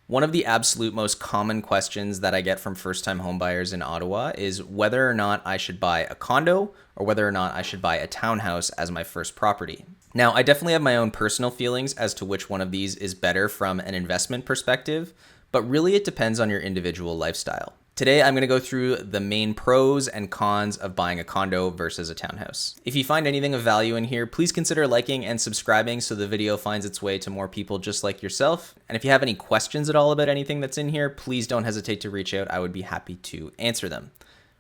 One of the absolute most common questions that I get from first-time homebuyers in Ottawa is whether or not I should buy a condo or whether or not I should buy a townhouse as my first property. Now, I definitely have my own personal feelings as to which one of these is better from an investment perspective, but really it depends on your individual lifestyle. Today, I'm going to go through the main pros and cons of buying a condo versus a townhouse. If you find anything of value in here, please consider liking and subscribing so the video finds its way to more people just like yourself. And if you have any questions at all about anything that's in here, please don't hesitate to reach out. I would be happy to answer them.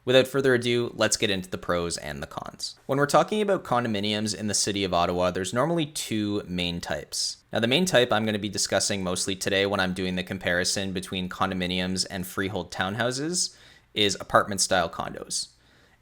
Without further ado, let's get into the pros and the cons. When we're talking about condominiums in the city of Ottawa, there's normally two main types. Now, the main type I'm going to be discussing mostly today when I'm doing the comparison between condominiums and freehold townhouses is apartment-style condos.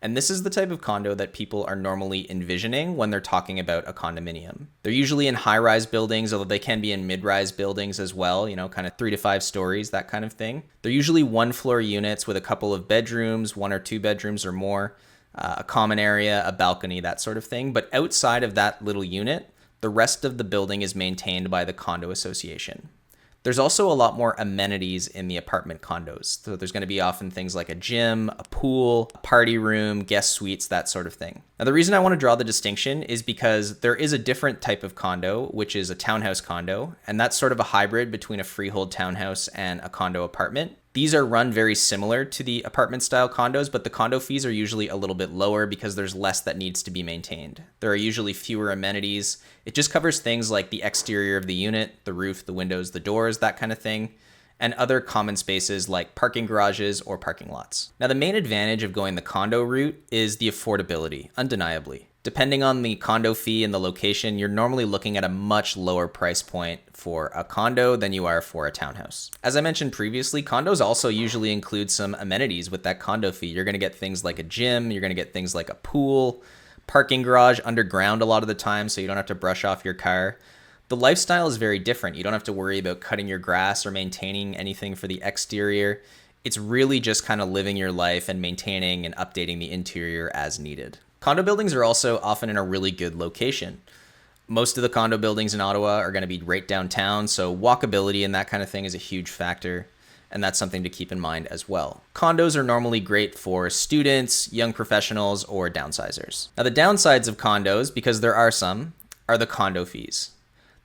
And this is the type of condo that people are normally envisioning when they're talking about a condominium. They're usually in high-rise buildings, although they can be in mid-rise buildings as well, kind of 3 to 5 stories, that kind of thing. They're usually one-floor units with a couple of bedrooms, 1 or 2 bedrooms or more, a common area, a balcony, that sort of thing. But outside of that little unit, the rest of the building is maintained by the condo association. There's also a lot more amenities in the apartment condos. So there's going to be often things like a gym, a pool, a party room, guest suites, that sort of thing. Now, the reason I want to draw the distinction is because there is a different type of condo, which is a townhouse condo, and that's sort of a hybrid between a freehold townhouse and a condo apartment. These are run very similar to the apartment style condos, but the condo fees are usually a little bit lower because there's less that needs to be maintained. There are usually fewer amenities. It just covers things like the exterior of the unit, the roof, the windows, the doors, that kind of thing, and other common spaces like parking garages or parking lots. Now, the main advantage of going the condo route is the affordability, undeniably. Depending on the condo fee and the location, you're normally looking at a much lower price point for a condo than you are for a townhouse. As I mentioned previously, condos also usually include some amenities with that condo fee. You're going to get things like a gym, you're going to get things like a pool, parking garage underground a lot of the time so you don't have to brush off your car. The lifestyle is very different. You don't have to worry about cutting your grass or maintaining anything for the exterior. It's really just kind of living your life and maintaining and updating the interior as needed. Condo buildings are also often in a really good location. Most of the condo buildings in Ottawa are going to be right downtown, so walkability and that kind of thing is a huge factor, and that's something to keep in mind as well. Condos are normally great for students, young professionals, or downsizers. Now, the downsides of condos, because there are some, are the condo fees.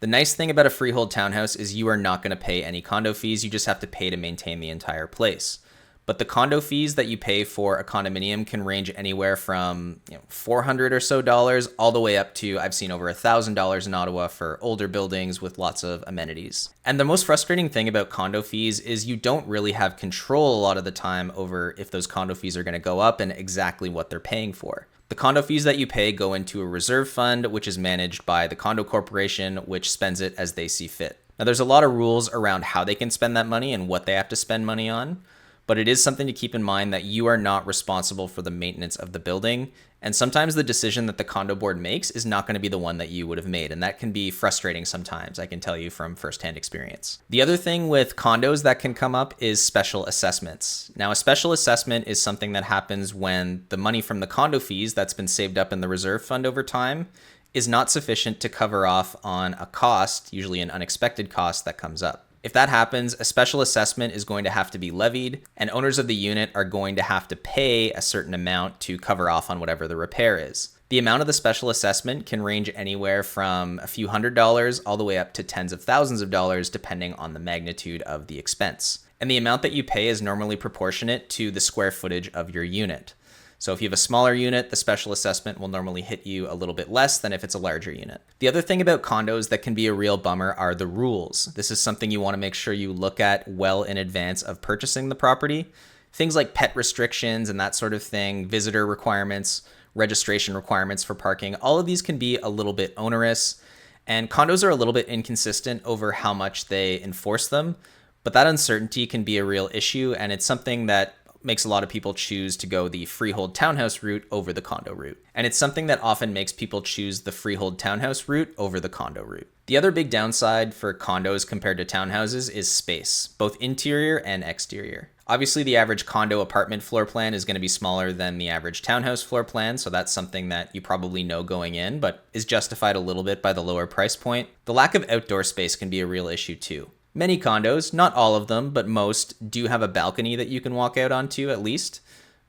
The nice thing about a freehold townhouse is you are not going to pay any condo fees, you just have to pay to maintain the entire place. But the condo fees that you pay for a condominium can range anywhere from $400 or so all the way up to, I've seen over $1,000 in Ottawa for older buildings with lots of amenities. And the most frustrating thing about condo fees is you don't really have control a lot of the time over if those condo fees are going to go up and exactly what they're paying for. The condo fees that you pay go into a reserve fund, which is managed by the condo corporation, which spends it as they see fit. Now, there's a lot of rules around how they can spend that money and what they have to spend money on. But it is something to keep in mind that you are not responsible for the maintenance of the building. And sometimes the decision that the condo board makes is not going to be the one that you would have made. And that can be frustrating sometimes, I can tell you from firsthand experience. The other thing with condos that can come up is special assessments. Now, a special assessment is something that happens when the money from the condo fees that's been saved up in the reserve fund over time is not sufficient to cover off on a cost, usually an unexpected cost that comes up. If that happens, a special assessment is going to have to be levied, and owners of the unit are going to have to pay a certain amount to cover off on whatever the repair is. The amount of the special assessment can range anywhere from a few $100s all the way up to tens of thousands of dollars, depending on the magnitude of the expense. And the amount that you pay is normally proportionate to the square footage of your unit. So if you have a smaller unit, the special assessment will normally hit you a little bit less than if it's a larger unit. The other thing about condos that can be a real bummer are the rules. This is something you want to make sure you look at well in advance of purchasing the property. Things like pet restrictions and that sort of thing, visitor requirements, registration requirements for parking, all of these can be a little bit onerous, and condos are a little bit inconsistent over how much they enforce them, but that uncertainty can be a real issue, and it's something that makes a lot of people choose to go the freehold townhouse route over the condo route. And it's something that often makes people choose the freehold townhouse route over the condo route. The other big downside for condos compared to townhouses is space, both interior and exterior. Obviously, the average condo apartment floor plan is going to be smaller than the average townhouse floor plan, so that's something that you probably know going in, but is justified a little bit by the lower price point. The lack of outdoor space can be a real issue too. Many condos, not all of them, but most, do have a balcony that you can walk out onto at least.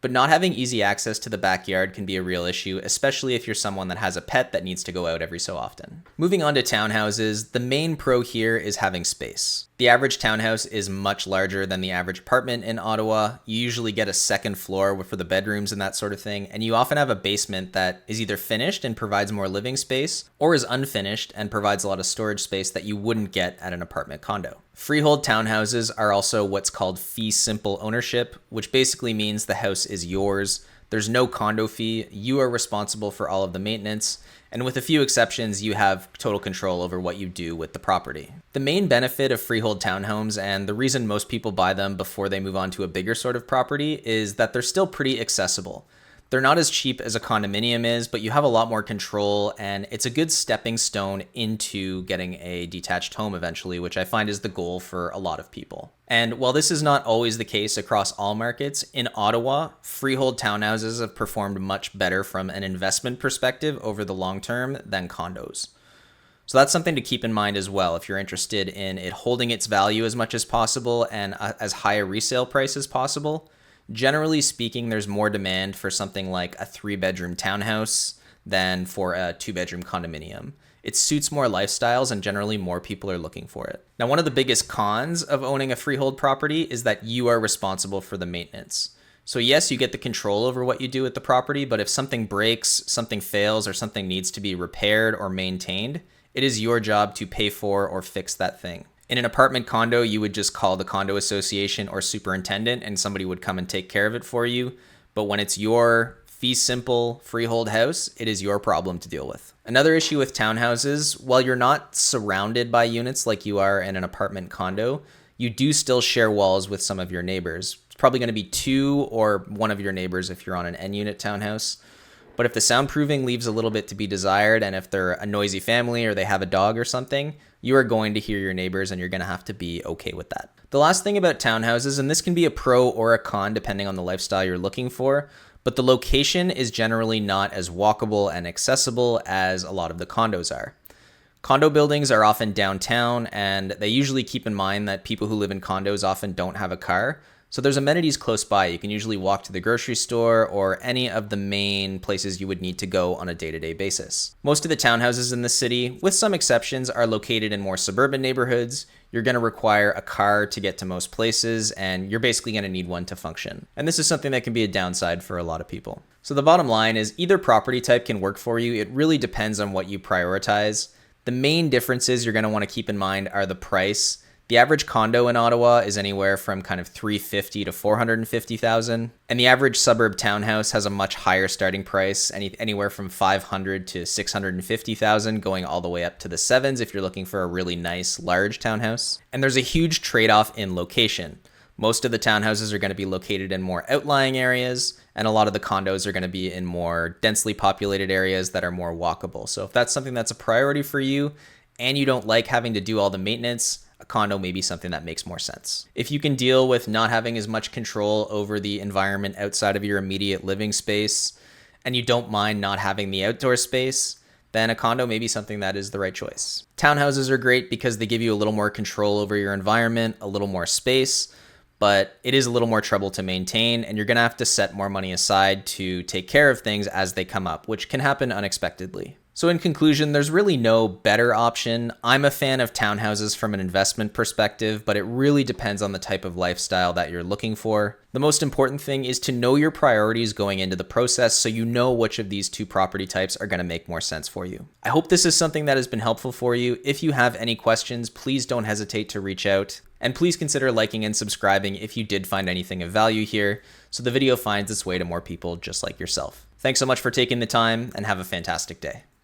But not having easy access to the backyard can be a real issue, especially if you're someone that has a pet that needs to go out every so often. Moving on to townhouses, the main pro here is having space. The average townhouse is much larger than the average apartment in Ottawa. You usually get a second floor for the bedrooms and that sort of thing, and you often have a basement that is either finished and provides more living space, or is unfinished and provides a lot of storage space that you wouldn't get at an apartment condo. Freehold townhouses are also what's called fee simple ownership, which basically means the house is yours. There's no condo fee. You are responsible for all of the maintenance. And with a few exceptions, you have total control over what you do with the property. The main benefit of freehold townhomes, and the reason most people buy them before they move on to a bigger sort of property, is that they're still pretty accessible. They're not as cheap as a condominium is, but you have a lot more control, and it's a good stepping stone into getting a detached home eventually, which I find is the goal for a lot of people. And while this is not always the case across all markets, in Ottawa, freehold townhouses have performed much better from an investment perspective over the long term than condos. So that's something to keep in mind as well if you're interested in it holding its value as much as possible and as high a resale price as possible. Generally speaking, there's more demand for something like a 3-bedroom townhouse than for a 2-bedroom condominium. It suits more lifestyles and generally more people are looking for it. Now, one of the biggest cons of owning a freehold property is that you are responsible for the maintenance. So yes, you get the control over what you do with the property, but if something breaks, something fails, or something needs to be repaired or maintained, it is your job to pay for or fix that thing. In an apartment condo, you would just call the condo association or superintendent and somebody would come and take care of it for you. But when it's your fee simple freehold house, it is your problem to deal with. Another issue with townhouses, while you're not surrounded by units like you are in an apartment condo, you do still share walls with some of your neighbors. It's probably going to be 2 or 1 of your neighbors if you're on an N-unit townhouse. But if the soundproofing leaves a little bit to be desired, and if they're a noisy family or they have a dog or something, you are going to hear your neighbors and you're going to have to be okay with that. The last thing about townhouses, and this can be a pro or a con depending on the lifestyle you're looking for, but the location is generally not as walkable and accessible as a lot of the condos are. Condo buildings are often downtown, and they usually keep in mind that people who live in condos often don't have a car. So there's amenities close by. You can usually walk to the grocery store or any of the main places you would need to go on a day-to-day basis. Most of the townhouses in the city, with some exceptions, are located in more suburban neighborhoods. You're going to require a car to get to most places, and you're basically going to need one to function. And this is something that can be a downside for a lot of people. So the bottom line is either property type can work for you. It really depends on what you prioritize. The main differences you're going to want to keep in mind are the price. The average condo in Ottawa is anywhere from kind of $350,000 to $450,000, and the average suburb townhouse has a much higher starting price, anywhere from $500,000 to $650,000, going all the way up to the sevens if you're looking for a really nice large townhouse. And there's a huge trade-off in location. Most of the townhouses are going to be located in more outlying areas, and a lot of the condos are going to be in more densely populated areas that are more walkable. So if that's something that's a priority for you, and you don't like having to do all the maintenance, a condo may be something that makes more sense. If you can deal with not having as much control over the environment outside of your immediate living space, and you don't mind not having the outdoor space, then a condo may be something that is the right choice. Townhouses are great because they give you a little more control over your environment, a little more space, but it is a little more trouble to maintain, and you're going to have to set more money aside to take care of things as they come up, which can happen unexpectedly. So in conclusion, there's really no better option. I'm a fan of townhouses from an investment perspective, but it really depends on the type of lifestyle that you're looking for. The most important thing is to know your priorities going into the process so you know which of these 2 property types are going to make more sense for you. I hope this is something that has been helpful for you. If you have any questions, please don't hesitate to reach out. And please consider liking and subscribing if you did find anything of value here, so the video finds its way to more people just like yourself. Thanks so much for taking the time, and have a fantastic day.